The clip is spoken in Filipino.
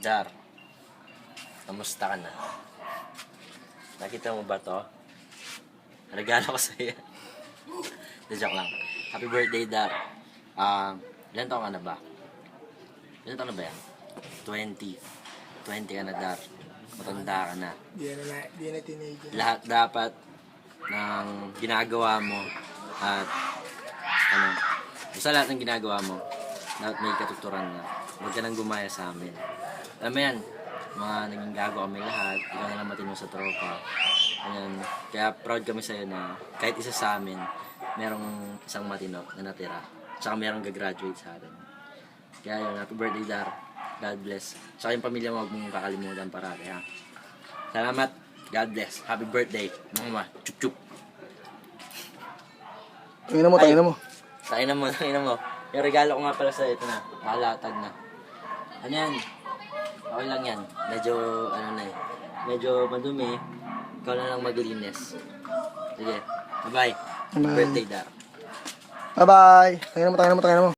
Dar, kamusta ka na? Nakita mo ba to? Regalo ko sa'yo. Joke lang. Happy birthday, Dar. Ilan taon ka na ba? Ilan taon na ba yan? 20. 20 ka na, Dar. Matanda ka na. Di na teenager. Lahat dapat ng ginagawa mo at basta lahat ng ginagawa mo, dapat may katuturan na. Huwag ka nang gumaya sa amin. Alam mo yan, mga naging gago kami lahat, ikaw na lang matino sa tropa. Ayan. Kaya proud kami sa'yo na kahit isa sa amin, merong isang matino na natira. Tsaka merong gagraduate sa atin. Kaya yun, happy birthday, Dar. God bless. Tsaka yung pamilya mo, huwag mong kakalimutan parati, ha. Salamat. God bless. Happy birthday. Mama. Chup chup. Tangina mo. Tangina mo. Yung regalo ko nga pala sa'yo, ito na. Nakalatag na. Ano yan? Okay lang yan. Medyo, medyo madumi. Ikaw na lang maglinis. Sige. Bye-bye. Happy birthday, Dar. Bye-bye. Tangina mo.